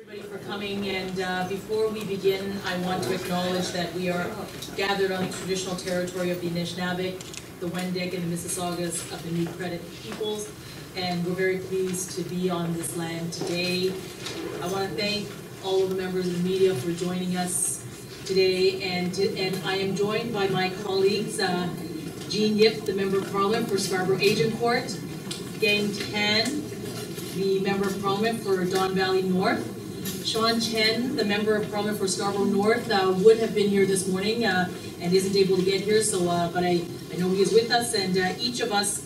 For coming, and before we begin, I want to acknowledge that we are gathered on the traditional territory of the Anishinaabe, the Wendigo, and the Mississaugas of the New Credit peoples, and we're very pleased to be on this land today. I want to thank all of the members of the media for joining us today, and I am joined by my colleagues, Jean Yip, the Member of Parliament for Scarborough Agincourt, Gang Tan, the Member of Parliament for Don Valley North, Sean Chen, the Member of Parliament for Scarborough North, would have been here this morning and isn't able to get here. So, but I know he is with us, and each of us,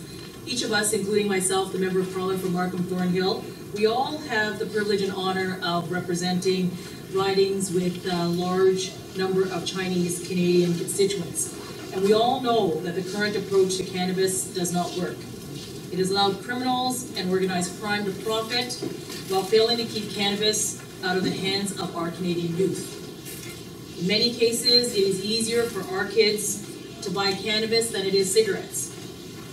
including myself, the Member of Parliament for Markham Thornhill, we all have the privilege and honor of representing ridings with a large number of Chinese Canadian constituents, and we all know that the current approach to cannabis does not work. It has allowed criminals and organized crime to profit while failing to keep cannabis out of the hands of our Canadian youth. In many cases, it is easier for our kids to buy cannabis than it is cigarettes.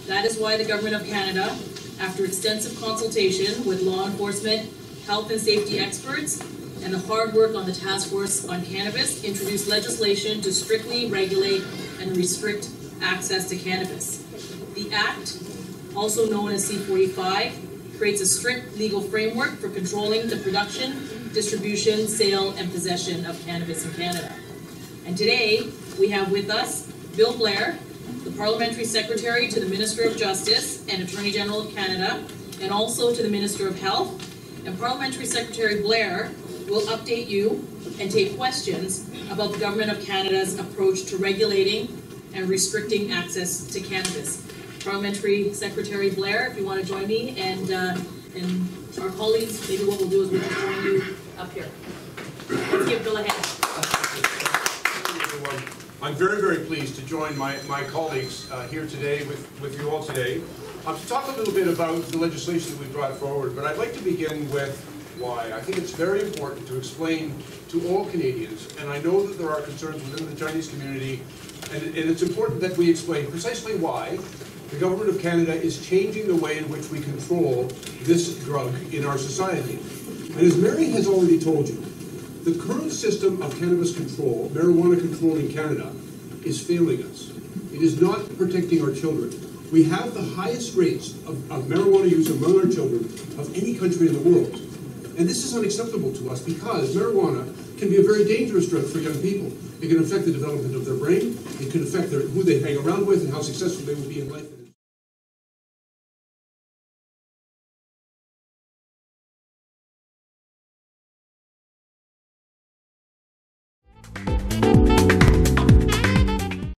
That is why the Government of Canada, after extensive consultation with law enforcement, health and safety experts, and the hard work on the Task Force on Cannabis, introduced legislation to strictly regulate and restrict access to cannabis. The Act, also known as C-45, creates a strict legal framework for controlling the production, distribution, sale, and possession of cannabis in Canada. And today, we have with us Bill Blair, the Parliamentary Secretary to the Minister of Justice and Attorney General of Canada, and also to the Minister of Health. And Parliamentary Secretary Blair will update you and take questions about the Government of Canada's approach to regulating and restricting access to cannabis. Parliamentary Secretary Blair, if you want to join me, and our colleagues, maybe what we'll do is we'll join you up here. Let's give Bill a hand. I'm very, very pleased to join my colleagues here today with you all today to talk a little bit about the legislation that we brought forward, but I'd like to begin with why. I think it's very important to explain to all Canadians, and I know that there are concerns within the Chinese community, and it's important that we explain precisely why the Government of Canada is changing the way in which we control this drug in our society. And as Mary has already told you, the current system of cannabis control, marijuana control in Canada, is failing us. It is not protecting our children. We have the highest rates of marijuana use among our children of any country in the world. And this is unacceptable to us because marijuana can be a very dangerous drug for young people. It can affect the development of their brain. It can affect who they hang around with and how successful they will be in life.